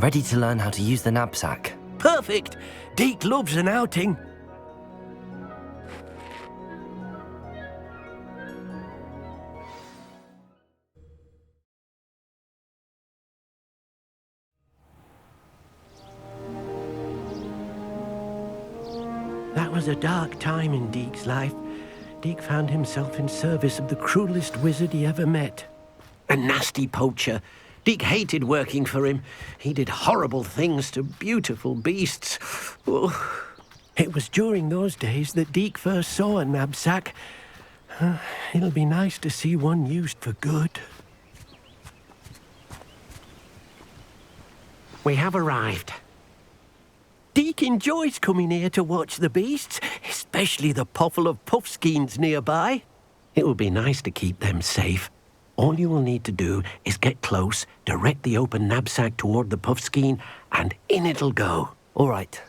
ready to learn how to use the knapsack. Perfect! Deke loves an outing. That was a dark time in Deke's life. Deke found himself in service of the cruelest wizard he ever met. A nasty poacher. Deke hated working for him. He did horrible things to beautiful beasts. Oh. It was during those days that Deke first saw a knapsack. It'll be nice to see one used for good. We have arrived. Deke enjoys coming here to watch the beasts, especially the potful of puffskeins nearby. It will be nice to keep them safe. All you will need to do is get close, direct the open knapsack toward the puffskein, and in it'll go. All right.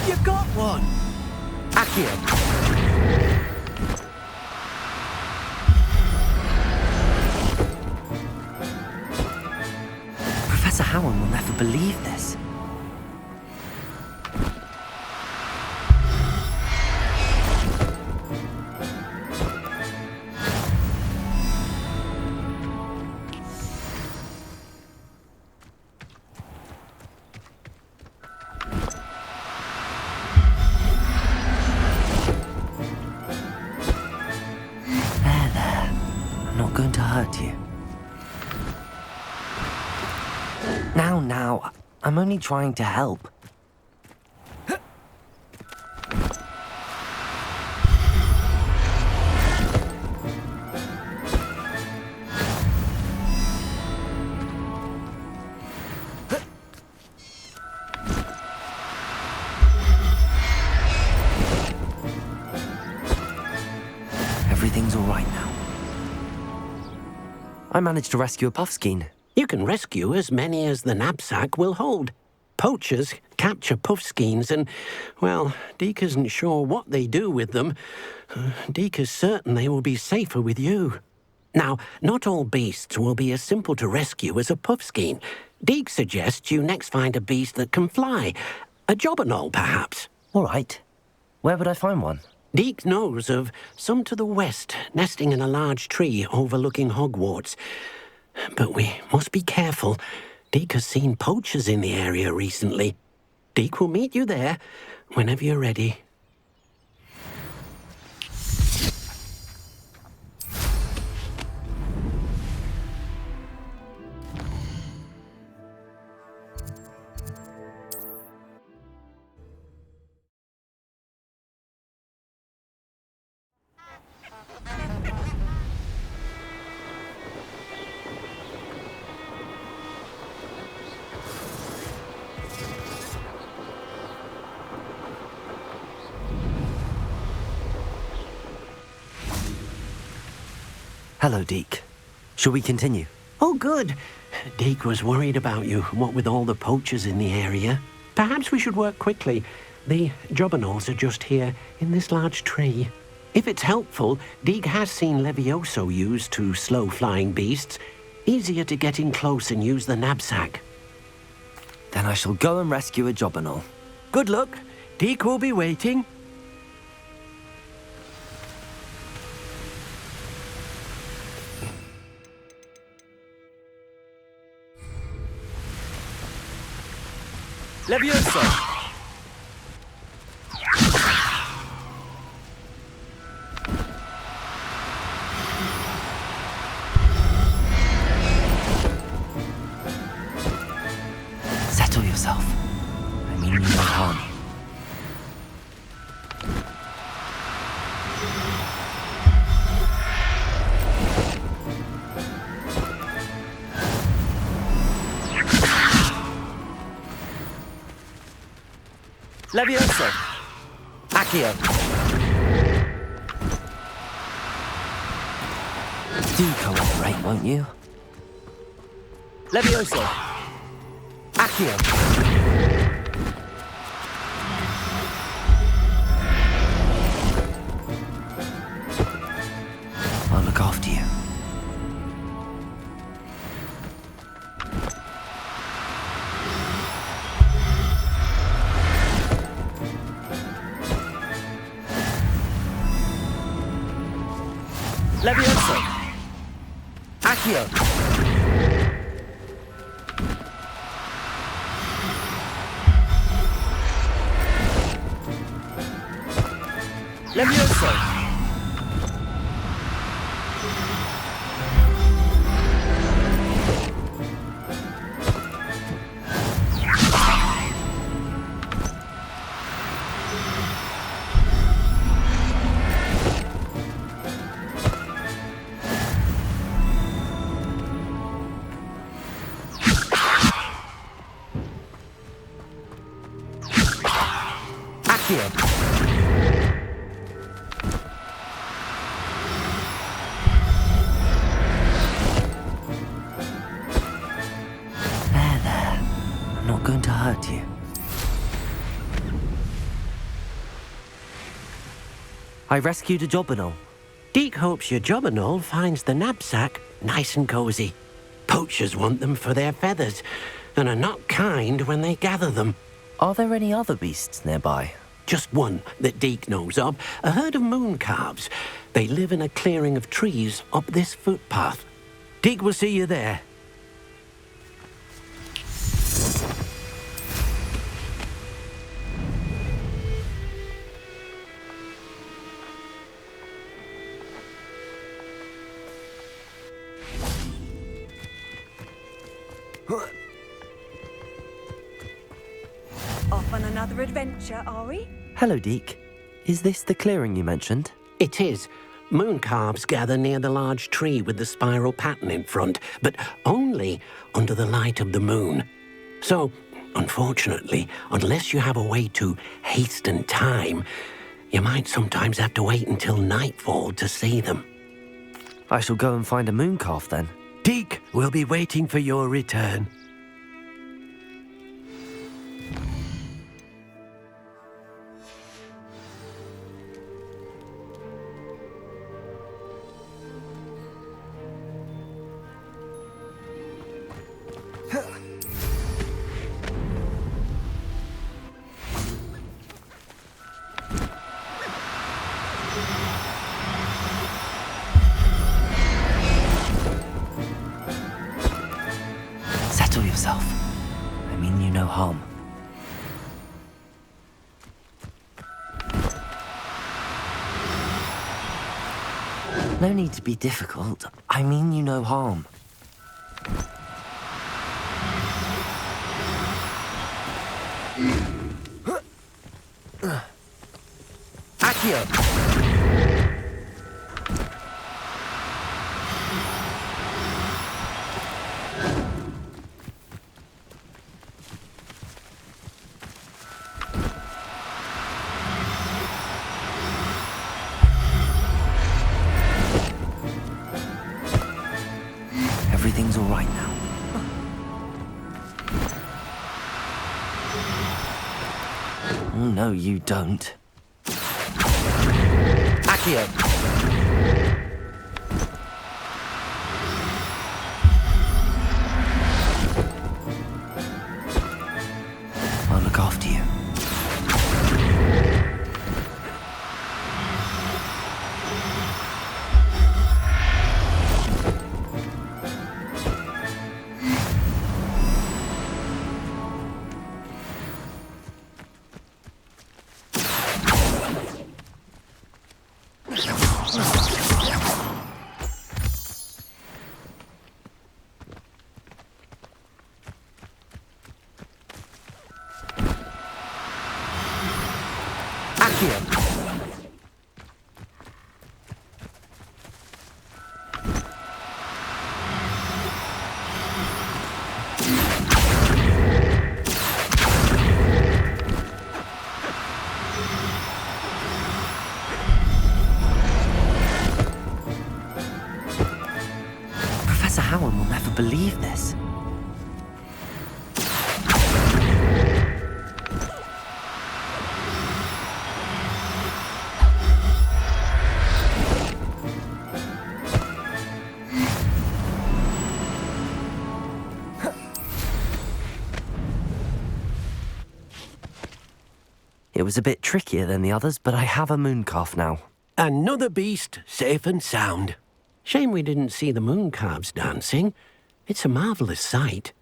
You got one! Accio. Professor Howard will never believe this. There. I'm not going to hurt you. Now. I'm only trying to help. Everything's all right now. I managed to rescue a puffskein. You can rescue as many as the knapsack will hold. Poachers capture puffskeins and, well, Deke isn't sure what they do with them. Deke is certain they will be safer with you. Now, not all beasts will be as simple to rescue as a puffskein. Deke suggests you next find a beast that can fly. A jobberknoll, perhaps. All right. Where would I find one? Deke knows of some to the west, nesting in a large tree overlooking Hogwarts. But we must be careful. Deke has seen poachers in the area recently. Deke will meet you there whenever you're ready. Hello, Deke. Shall we continue? Oh, good. Deke was worried about you, what with all the poachers in the area. Perhaps we should work quickly. The jobberknolls are just here, in this large tree. If it's helpful, Deke has seen Levioso used to slow flying beasts. Easier to get in close and use the knapsack. Then I shall go and rescue a jobberknoll. Good luck. Deke will be waiting. Levioso! Settle yourself. I mean you no harm. Levioso! Accio. Do cooperate, won't you? Levioso. Accio. I'll look after you. Levioso. Accio. Levioso. Accio. There. I'm not going to hurt you. I rescued a Jobberknoll. Deke hopes your Jobberknoll finds the knapsack nice and cozy. Poachers want them for their feathers, and are not kind when they gather them. Are there any other beasts nearby? Just one that Deke knows of, a herd of moon calves. They live in a clearing of trees up this footpath. Deke will see you there. Off on another adventure, are we? Hello, Deke. Is this the clearing you mentioned? It is. Moon calves gather near the large tree with the spiral pattern in front, but only under the light of the moon. So, unfortunately, unless you have a way to hasten time, you might sometimes have to wait until nightfall to see them. I shall go and find a moon calf then. Deke will be waiting for your return. Settle yourself. I mean you no harm. No need to be difficult. I mean you no harm. Accio. Everything's all right now. Oh, no, you don't. Accio. I'll look after you. believe this. It was a bit trickier than the others, but I have a mooncalf now. Another beast, safe and sound. Shame we didn't see the mooncalves dancing. It's a marvellous sight.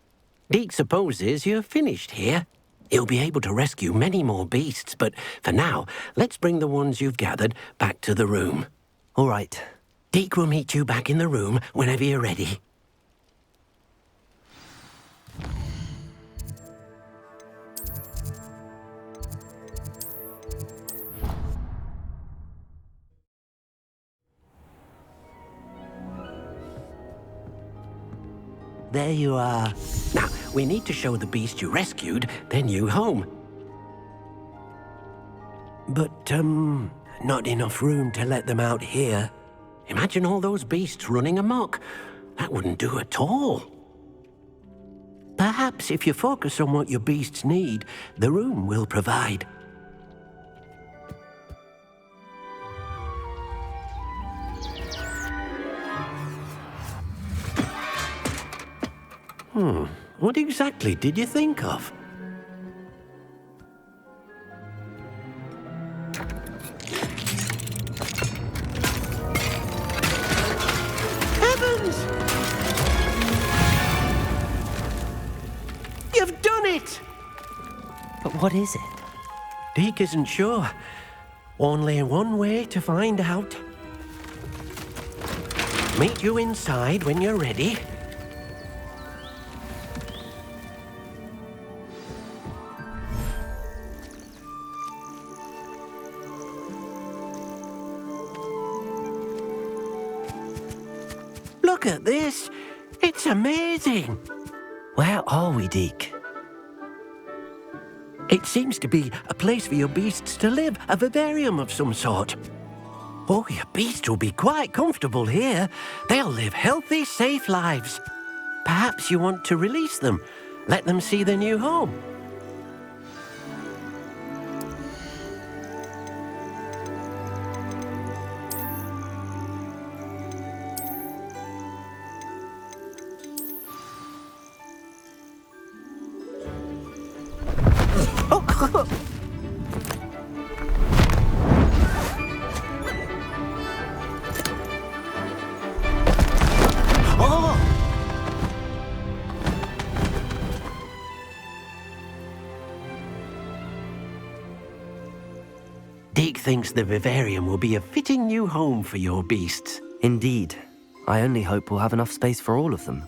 Deke supposes you're finished here. He'll be able to rescue many more beasts, but for now, let's bring the ones you've gathered back to the room. All right. Deke will meet you back in the room whenever you're ready. There you are. Now, we need to show the beast you rescued their new home. But, not enough room to let them out here. Imagine all those beasts running amok. That wouldn't do at all. Perhaps if you focus on what your beasts need, the room will provide. What exactly did you think of? Heavens! You've done it! But what is it? Deke isn't sure. Only one way to find out. Meet you inside when you're ready. Look at this. It's amazing. Where are we, Deke? It seems to be a place for your beasts to live, a vivarium of some sort. Oh, your beasts will be quite comfortable here. They'll live healthy, safe lives. Perhaps you want to release them, let them see their new home. Deke thinks the vivarium will be a fitting new home for your beasts. Indeed. I only hope we'll have enough space for all of them.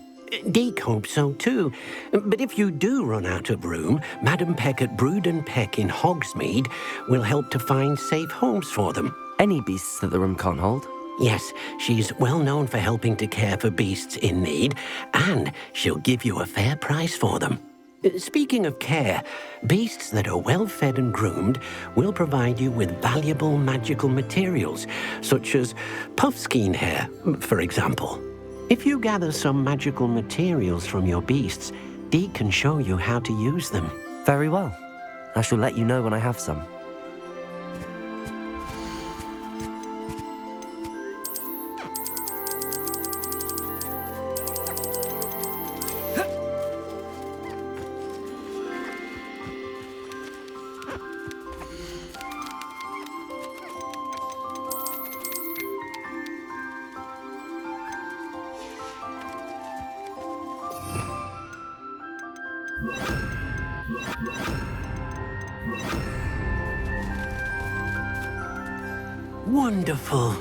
Deke hopes so too. But if you do run out of room, Madam Peck at Brood and Peck in Hogsmeade will help to find safe homes for them. Any beasts that the room can't hold? Yes, she's well known for helping to care for beasts in need, and she'll give you a fair price for them. Speaking of care, beasts that are well fed and groomed will provide you with valuable magical materials, such as puffskein hair, for example. If you gather some magical materials from your beasts, Deke can show you how to use them. Very well. I shall let you know when I have some. Wonderful.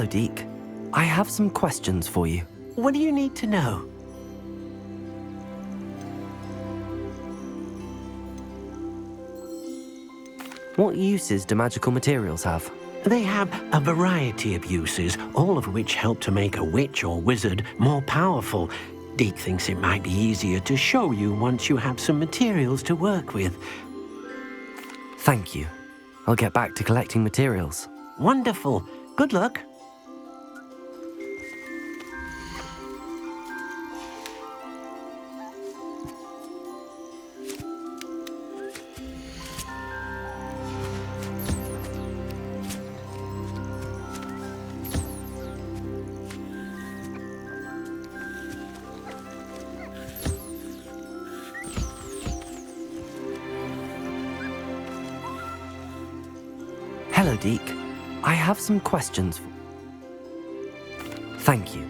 Deke. I have some questions for you. What do you need to know? What uses do magical materials have? They have a variety of uses, all of which help to make a witch or wizard more powerful. Deke thinks it might be easier to show you once you have some materials to work with. Thank you. I'll get back to collecting materials. Wonderful. Good luck. Hello, Deke. I have some questions. Thank you.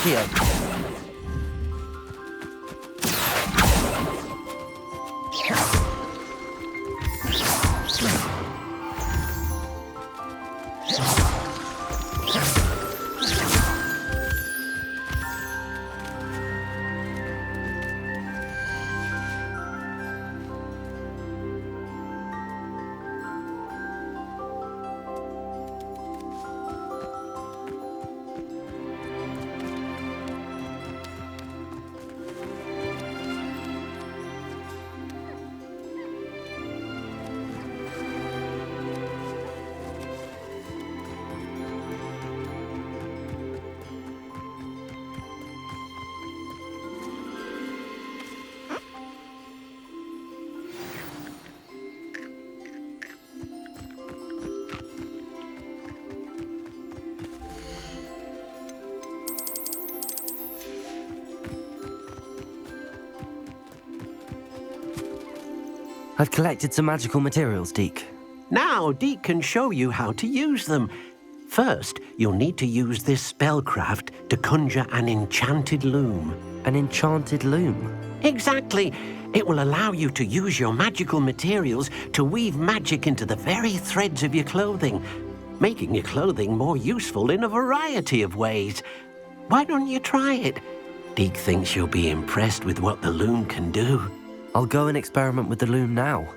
Accio. I've collected some magical materials, Deke. Now, Deke can show you how to use them. First, you'll need to use this spellcraft to conjure an enchanted loom. An enchanted loom. Exactly. It will allow you to use your magical materials to weave magic into the very threads of your clothing, making your clothing more useful in a variety of ways. Why don't you try it? Deke thinks you'll be impressed with what the loom can do. I'll go and experiment with the loom now.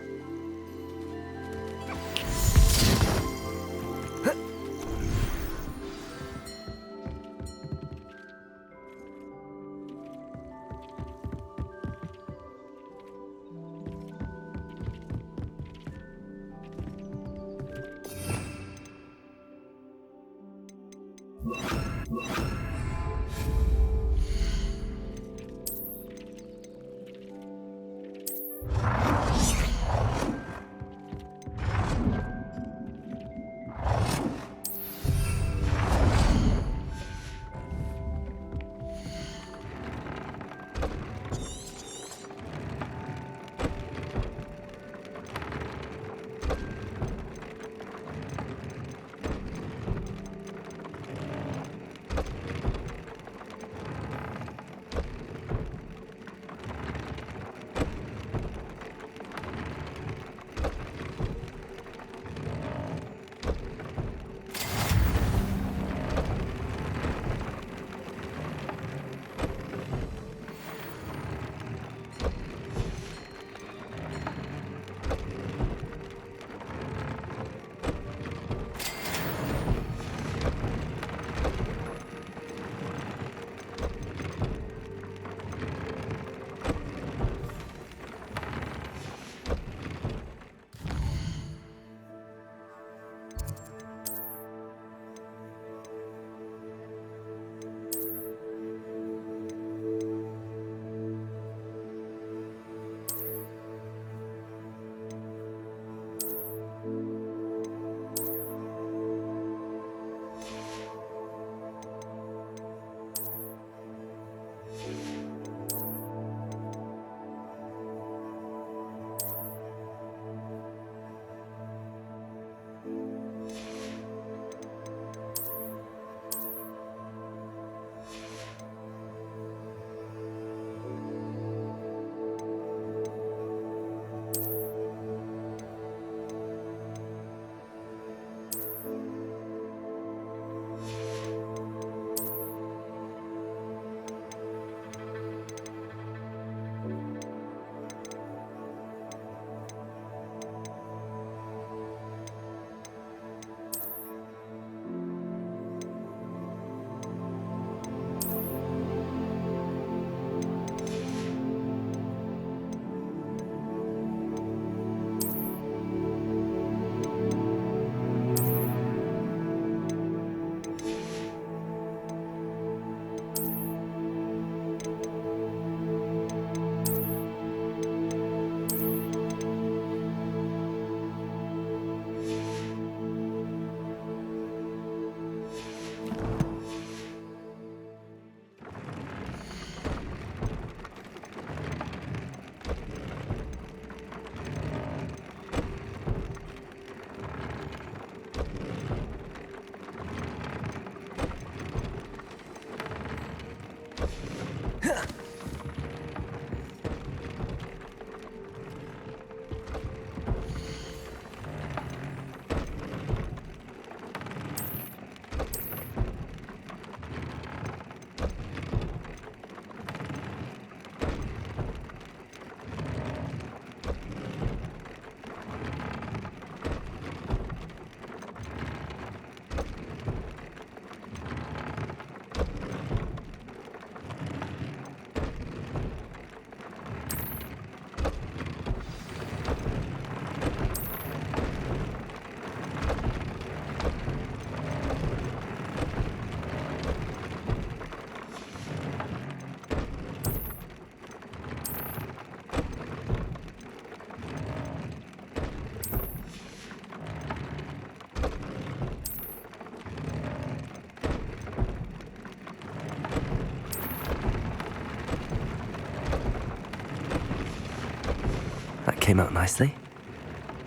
That came out nicely.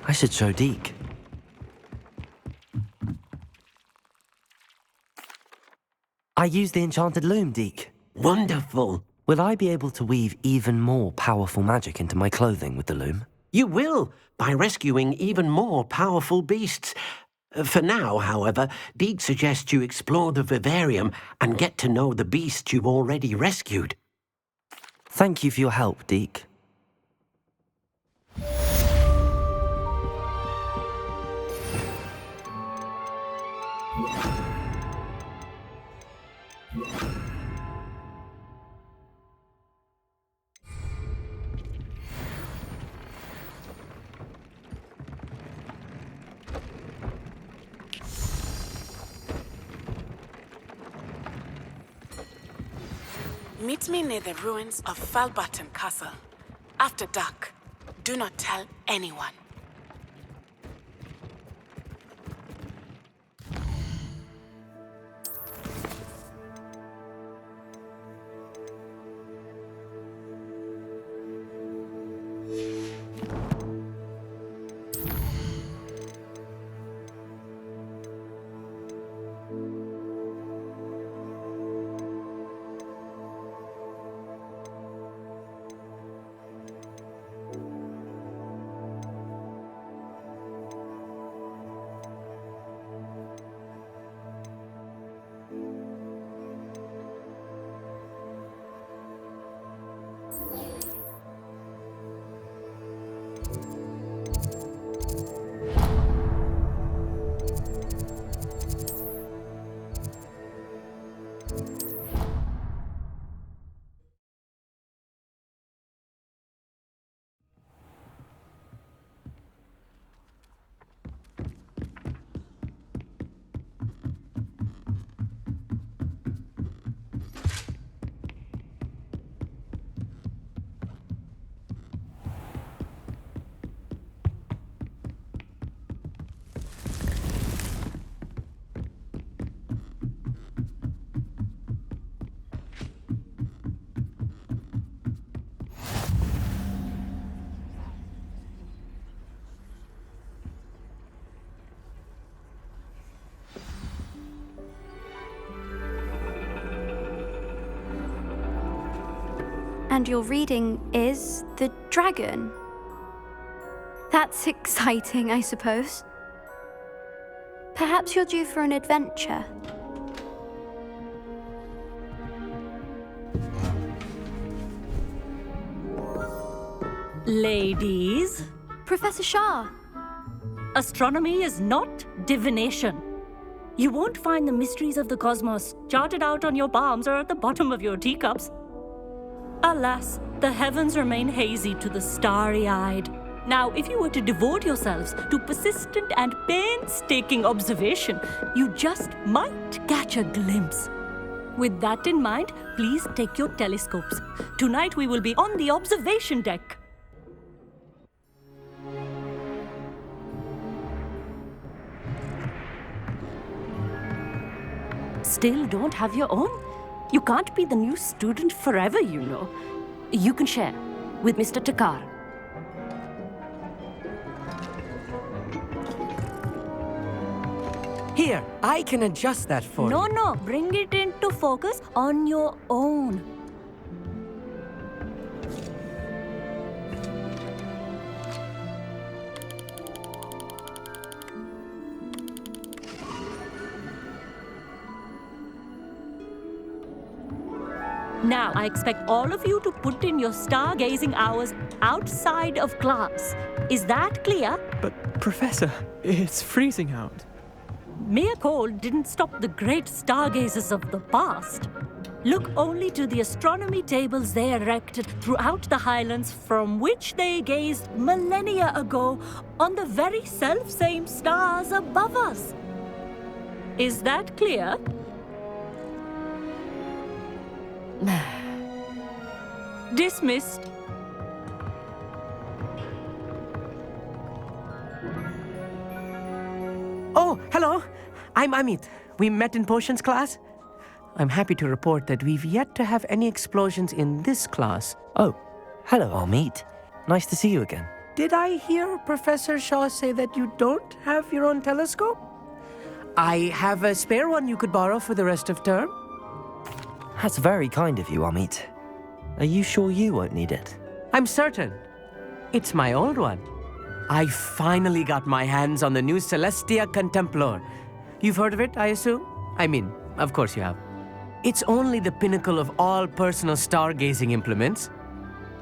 I should show Deke. I used the enchanted loom, Deke. Wonderful. Will I be able to weave even more powerful magic into my clothing with the loom? You will, by rescuing even more powerful beasts. For now, however, Deke suggests you explore the vivarium and get to know the beasts you've already rescued. Thank you for your help, Deke. Meet me near the ruins of Falbaton Castle. After dark. Do not tell anyone. And your reading is The Dragon. That's exciting, I suppose. Perhaps you're due for an adventure. Ladies, Professor Shah. astronomy is not divination. You won't find the mysteries of the cosmos charted out on your palms or at the bottom of your teacups. Alas, the heavens remain hazy to the starry-eyed. Now, if you were to devote yourselves to persistent and painstaking observation, you just might catch a glimpse. With that in mind, please take your telescopes. Tonight we will be on the observation deck. Still don't have your own? You can't be the new student forever, you know. You can share with Mr. Takar. Here, I can adjust that for you. No, bring it into focus on your own. Now, I expect all of you to put in your stargazing hours outside of class. Is that clear? But, Professor, it's freezing out. Mere cold didn't stop the great stargazers of the past. Look only to the astronomy tables they erected throughout the highlands from which they gazed millennia ago on the very self-same stars above us. Is that clear? Dismissed. Oh, hello. I'm Amit. We met in potions class. I'm happy to report that we've yet to have any explosions in this class. Oh, hello, Amit. Nice to see you again. Did I hear Professor Shaw say that you don't have your own telescope? I have a spare one you could borrow for the rest of term. That's very kind of you, Amit. Are you sure you won't need it? I'm certain. It's my old one. I finally got my hands on the new Celestia Contemplar. You've heard of it, I assume? I mean, of course you have. It's only the pinnacle of all personal stargazing implements.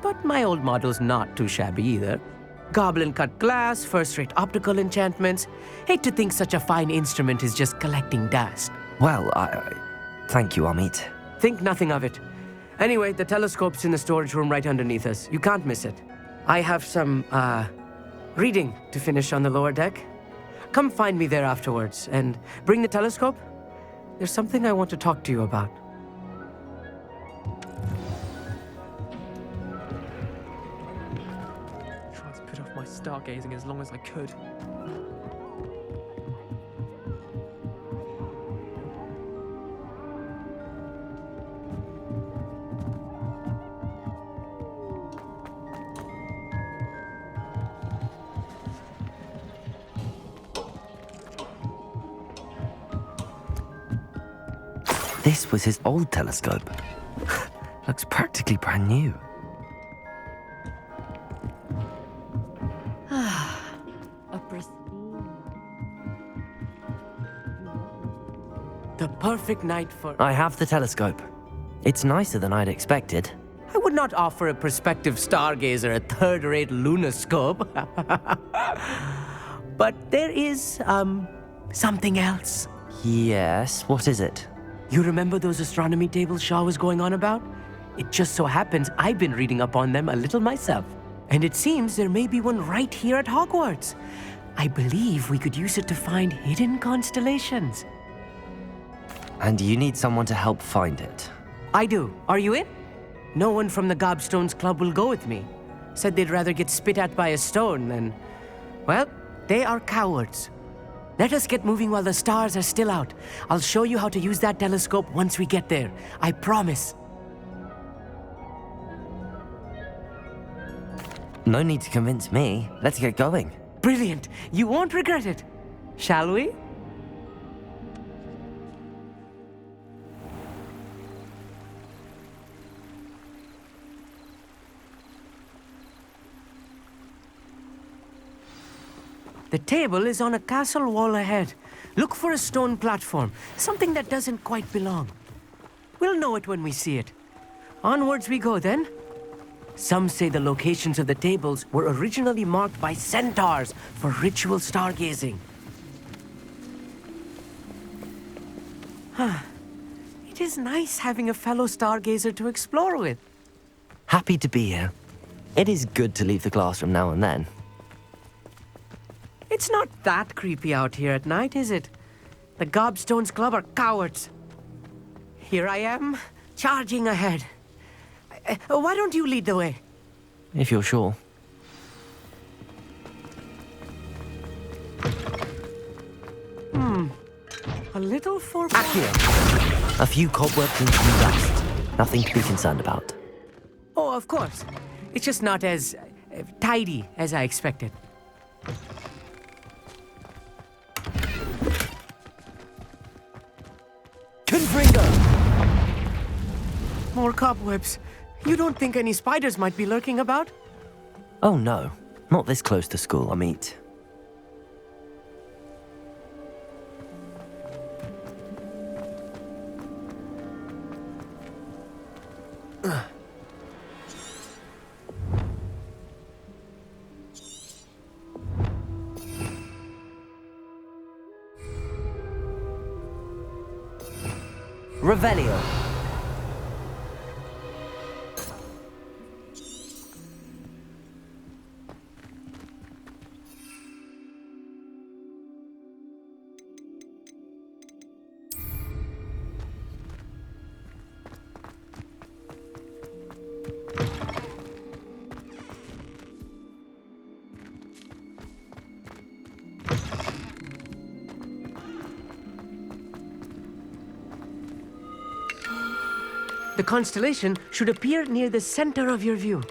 But my old model's not too shabby either. Goblin-cut glass, first-rate optical enchantments. Hate to think such a fine instrument is just collecting dust. Well, thank you, Amit. Think nothing of it. Anyway, the telescope's in the storage room right underneath us. You can't miss it. I have some, reading to finish on the lower deck. Come find me there afterwards, and bring the telescope. There's something I want to talk to you about. Tried to put off my stargazing as long as I could. This was his old telescope. Looks practically brand new. A pristine. The perfect night for... I have the telescope. It's nicer than I'd expected. I would not offer a prospective stargazer a third-rate lunoscope. But there is, something else. Yes, what is it? You remember those astronomy tables Shaw was going on about? It just so happens I've been reading up on them a little myself. And it seems there may be one right here at Hogwarts. I believe we could use it to find hidden constellations. And you need someone to help find it. I do. Are you in? No one from the Gobstones Club will go with me. Said they'd rather get spit at by a stone than... Well, they are cowards. Let us get moving while the stars are still out. I'll show you how to use that telescope once we get there. I promise. No need to convince me. Let's get going. Brilliant. You won't regret it. Shall we? The table is on a castle wall ahead. Look for a stone platform, something that doesn't quite belong. We'll know it when we see it. Onwards we go then. Some say the locations of the tables were originally marked by centaurs for ritual stargazing. It is nice having a fellow stargazer to explore with. Happy to be here. It is good to leave the classroom now and then. It's not that creepy out here at night, is it? The Gobstones Club are cowards. Here I am, charging ahead. Why don't you lead the way? If you're sure. A little for... Accio. A few cobwebs and some dust. Nothing to be concerned about. Oh, of course. It's just not as tidy as I expected. Confringo! More cobwebs. You don't think any spiders might be lurking about? Oh no, not this close to school, Amit. Revelio. The constellation should appear near the center of your view.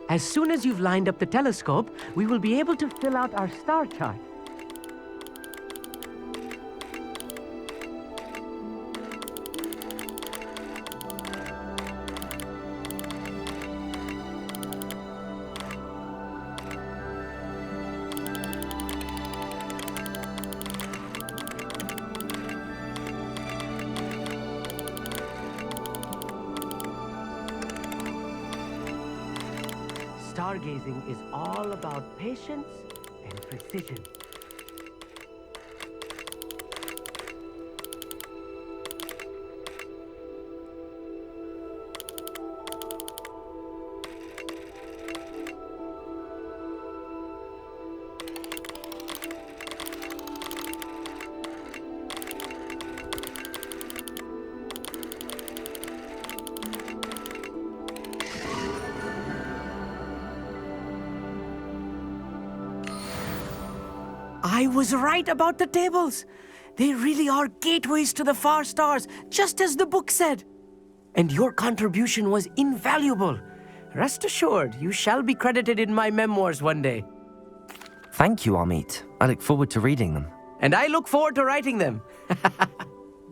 As soon as you've lined up the telescope, we will be able to fill out our star chart. Stargazing is all about patience and precision. I was right about the tables. They really are gateways to the far stars, just as the book said. And your contribution was invaluable. Rest assured, you shall be credited in my memoirs one day. Thank you, Amit. I look forward to reading them. And I look forward to writing them.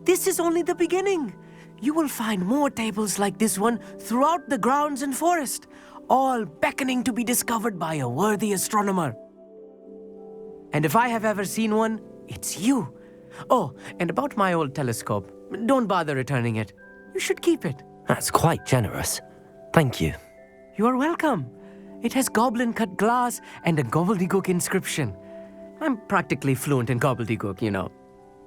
This is only the beginning. You will find more tables like this one throughout the grounds and forest, all beckoning to be discovered by a worthy astronomer. And if I have ever seen one, it's you. Oh, and about my old telescope, don't bother returning it. You should keep it. That's quite generous. Thank you. You are welcome. It has goblin-cut glass and a gobbledygook inscription. I'm practically fluent in gobbledygook, you know.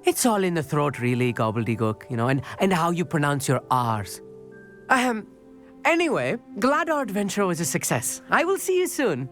It's all in the throat, really, gobbledygook, you know, and how you pronounce your R's. Anyway, glad our adventure was a success. I will see you soon.